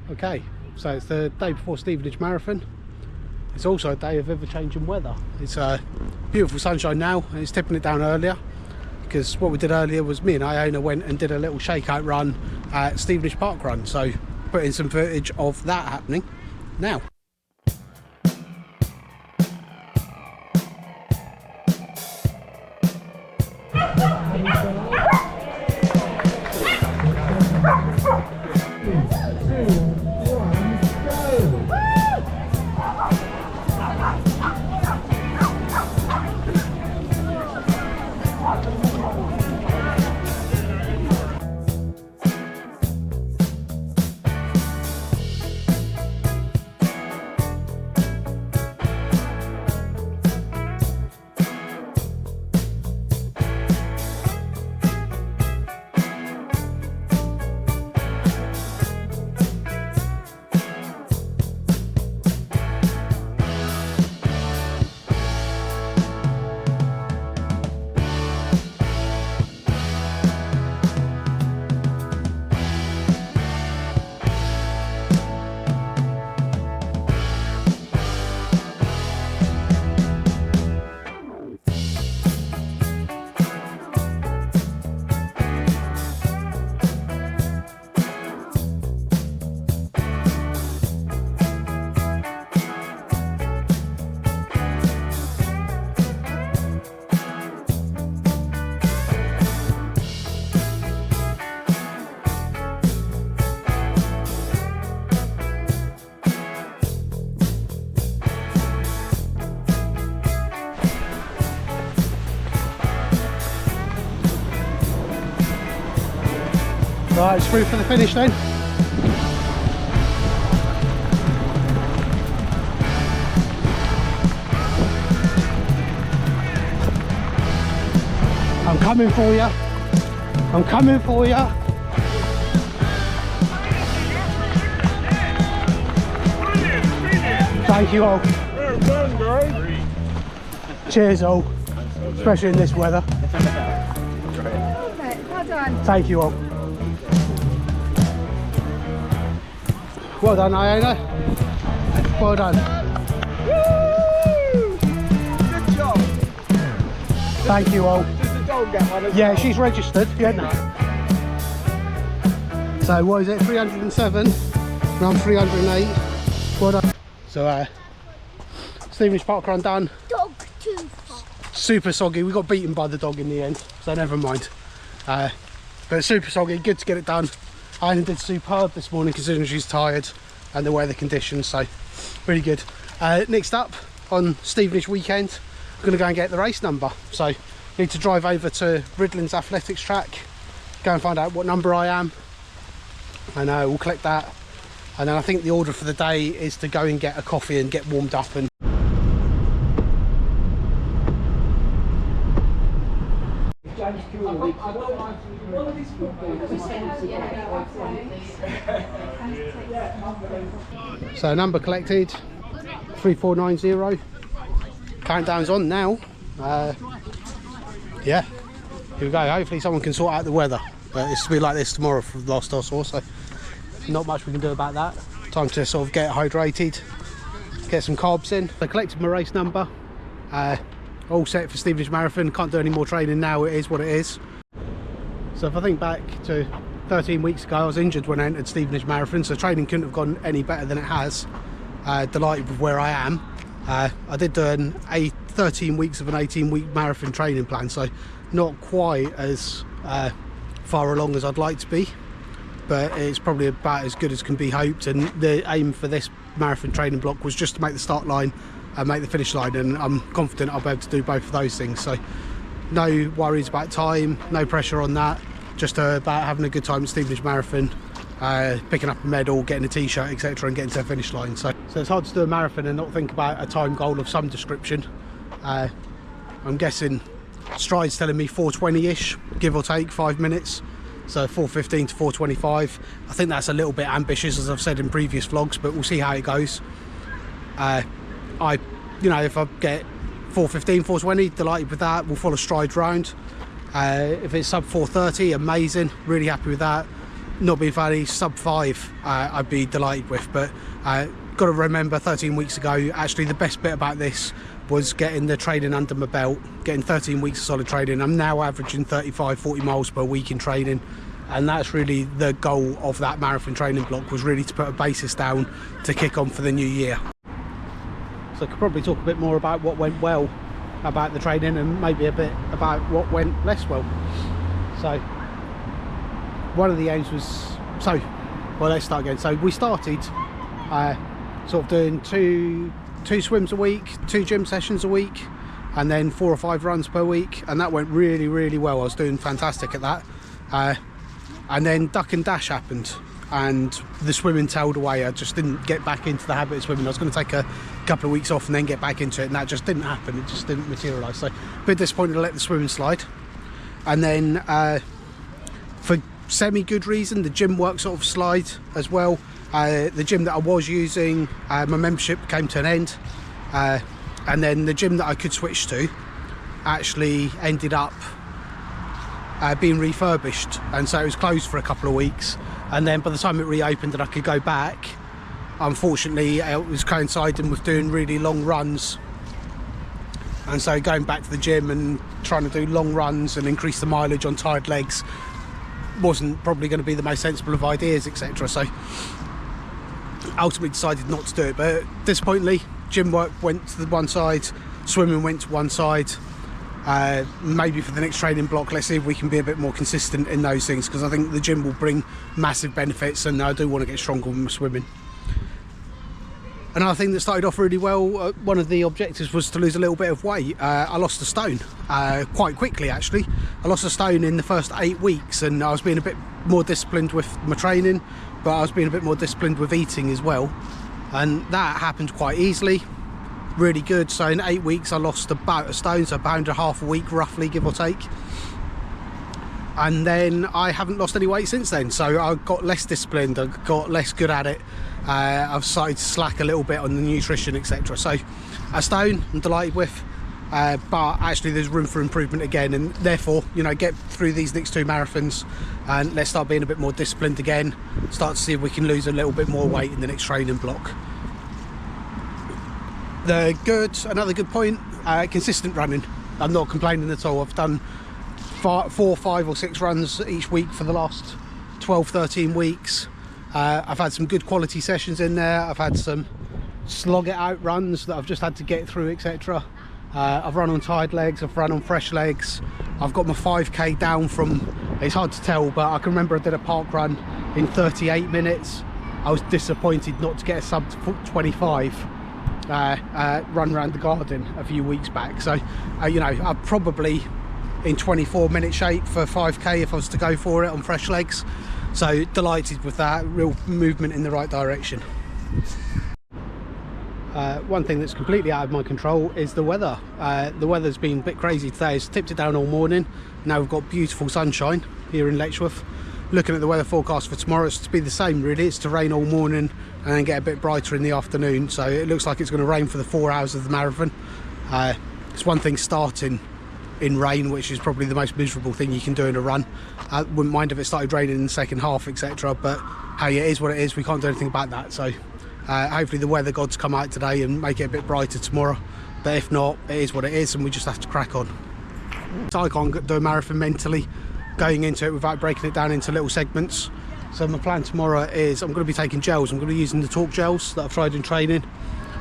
Okay, so it's the day before Stevenage Marathon. It's also a day of ever-changing weather. It's beautiful sunshine now, and it's tipping it down earlier, because what we did earlier was me and Iona went and did a little shakeout run at Stevenage Parkrun, so putting some footage of that happening now. Right, it's through for the finish then. I'm coming for you. I'm coming for you. Thank you all. Cheers all, especially in this weather. Well done. Thank you all. Well done, Iona. Well done. Woo! Good job. Thank you all. Does the dog get one as Yeah, well? she's registered. Yeah. So what is it? 307. And I'm 308. Well done. So Stevenage Parkrun done. Dog too far. Super soggy. We got beaten by the dog in the end, so never mind. But super soggy. Good to get it done. Iona did superb this morning considering she's tired and the weather conditions, so really good. Next up on Stevenage weekend, we're going to go and get the race number. So need to drive over to Ridland's athletics track, go and find out what number I am, and we'll collect that. And then I think the order for the day is to go and get a coffee and get warmed up. And so number collected 3490. Countdown's on now. Yeah, here we go. Hopefully someone can sort out the weather, but it's to be like this tomorrow for the last I saw, so not much we can do about that. Time to sort of get hydrated, get some carbs in. I collected my race number, all set for Stevenage Marathon. Can't do any more training now, it is what it is. So if I think back to 13 weeks ago, I was injured when I entered Stevenage Marathon, so training couldn't have gone any better than it has. Delighted with where I am. I did do 13 weeks of an 18-week marathon training plan, so not quite as far along as I'd like to be, but it's probably about as good as can be hoped. And the aim for this marathon training block was just to make the start line and make the finish line, and I'm confident I'll be able to do both of those things. So no worries about time, no pressure on that, just about having a good time at Stevenage Marathon, picking up a medal, getting a t-shirt, etc., and getting to the finish line. So it's hard to do a marathon and not think about a time goal of some description. I'm guessing Stride's telling me 4:20ish, give or take 5 minutes, so 4:15 to 4:25. I think that's a little bit ambitious, as I've said in previous vlogs, but we'll see how it goes. If I get 4:15, 4:20, delighted with that. We'll follow Stride round. If it's sub 4:30, amazing, really happy with that. not being funny, sub 5 I'd be delighted with, but got to remember 13 weeks ago, actually the best bit about this was getting the training under my belt, getting 13 weeks of solid training. I'm now averaging 35-40 miles per week in training, and that's really the goal of that marathon training block, was really to put a basis down to kick on for the new year. So I could probably talk a bit more about what went well about the training, and maybe a bit about what went less well. So one of the aims was, well, let's start again. So we started sort of doing two swims a week, 2 gym sessions a week, and then 4 or 5 runs per week, and that went really well. I was doing fantastic at that. And then duck and dash happened, and the swimming tailed away. I just didn't get back into the habit of swimming. I was going to take a couple of weeks off and then get back into it, and that just didn't happen. It just didn't materialise. So a bit disappointed to let the swimming slide. And then for semi-good reason, the gym work sort of slide as well. The gym that I was using, my membership came to an end, and then the gym that I could switch to actually ended up being refurbished, and so it was closed for a couple of weeks. And then by the time it reopened and I could go back, unfortunately it was coinciding with doing really long runs, and so going back to the gym and trying to do long runs and increase the mileage on tired legs wasn't probably going to be the most sensible of ideas, etc. So ultimately decided not to do it. But disappointingly, gym work went to the one side, swimming went to one side. Maybe for the next training block, let's see if we can be a bit more consistent in those things, because I think the gym will bring massive benefits, and I do want to get stronger with my swimming. Another thing that started off really well, one of the objectives was to lose a little bit of weight. I lost a stone quite quickly, actually. I lost a stone in the first 8 weeks, and I was being a bit more disciplined with my training, but I was being a bit more disciplined with eating as well, and that happened quite easily. Really good. So in 8 weeks I lost about a stone, so £1.5 pounds a week roughly, give or take. And then I haven't lost any weight since then, so I got less disciplined, I got less good at it. I've started to slack a little bit on the nutrition, etc. So a stone I'm delighted with, but actually there's room for improvement again, and therefore, you know, get through these next 2 marathons and let's start being a bit more disciplined again, start to see if we can lose a little bit more weight in the next training block. Another good point, consistent running. I'm not complaining at all. I've done 4, 5 or 6 runs each week for the last 12-13 weeks. I've had some good quality sessions in there. I've had some slog it out runs that I've just had to get through, etc. I've run on tired legs, I've run on fresh legs. I've got my 5k down from, it's hard to tell, but I can remember I did a park run in 38 minutes. I was disappointed not to get a sub 25 run around the garden a few weeks back. So you know, I'm probably in 24-minute shape for 5k if I was to go for it on fresh legs. So delighted with that, real movement in the right direction. One thing that's completely out of my control is the weather. The weather's been a bit crazy today. It's tipped it down all morning. Now we've got beautiful sunshine here in Letchworth. Looking at the weather forecast for tomorrow, it's to be the same really. It's to rain all morning and then get a bit brighter in the afternoon. So it looks like it's going to rain for the 4 hours of the marathon. It's one thing starting in rain, which is probably the most miserable thing you can do in a run. I wouldn't mind if it started raining in the second half, etc. But hey, it is what it is. We can't do anything about that. So hopefully the weather gods come out today and make it a bit brighter tomorrow. But if not, it is what it is, and we just have to crack on. So I can't do a marathon mentally going into it without breaking it down into little segments. So my plan tomorrow is I'm going to be taking gels. I'm going to be using the Talk gels that I've tried in training.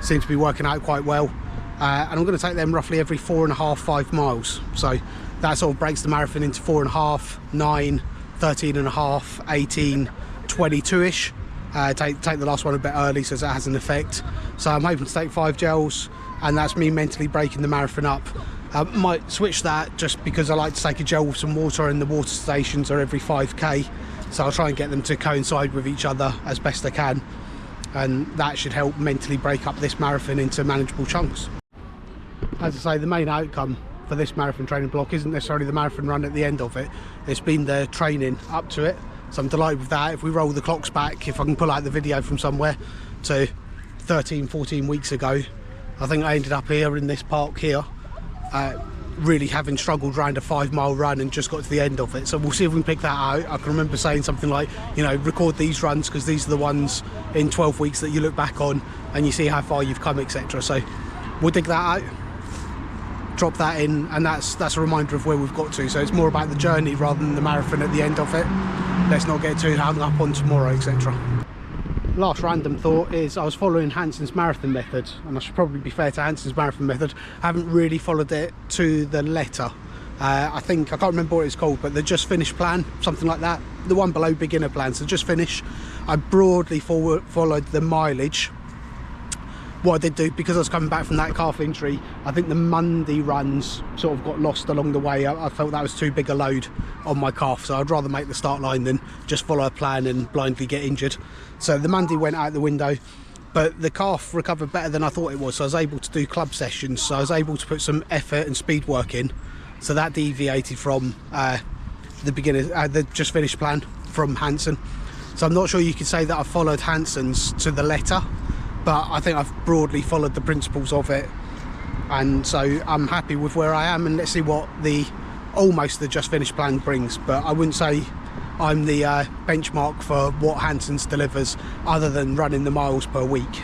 Seem to be working out quite well. And I'm going to take them roughly every 4.5, 5 miles. So that sort of breaks the marathon into 4.5, 9, 13.5, 18, 22-ish. Take the last one a bit early so that has an effect. So I'm hoping to take 5 gels, and that's me mentally breaking the marathon up. Might switch that just because I like to take a gel with some water, and the water stations are every 5k. So I'll try and get them to coincide with each other as best I can. And that should help mentally break up this marathon into manageable chunks. As I say, the main outcome for this marathon training block isn't necessarily the marathon run at the end of it. It's been the training up to it. So I'm delighted with that. If we roll the clocks back, if I can pull out the video from somewhere to 13, 14 weeks ago, I think I ended up here in this park here. really having struggled around a 5-mile run and just got to the end of it. So we'll see if we can pick that out. I can remember saying something like, you know, record these runs because these are the ones in 12 weeks that you look back on and you see how far you've come, etc. So we'll dig that out, drop that in, and that's a reminder of where we've got to. So it's more about the journey rather than the marathon at the end of it. Let's not get too hung up on tomorrow, etc. Last random thought is I was following Hansons Marathon Method, and I should probably be fair to Hansons Marathon Method. I haven't really followed it to the letter. I can't remember what it's called, but the just finish plan, something like that, the one below beginner plan. So just finish, I broadly followed the mileage. What I did do, because I was coming back from that calf injury, I think the Monday runs sort of got lost along the way. I felt that was too big a load on my calf, so I'd rather make the start line than just follow a plan and blindly get injured. So the Monday went out the window, but the calf recovered better than I thought it was, so I was able to do club sessions, so I was able to put some effort and speed work in. So that deviated from the just finished plan from Hanson. So I'm not sure you could say that I followed Hanson's to the letter, but I think I've broadly followed the principles of it, and so I'm happy with where I am, and let's see what almost the just finished plan brings. But I wouldn't say I'm the benchmark for what Hansons delivers other than running the miles per week.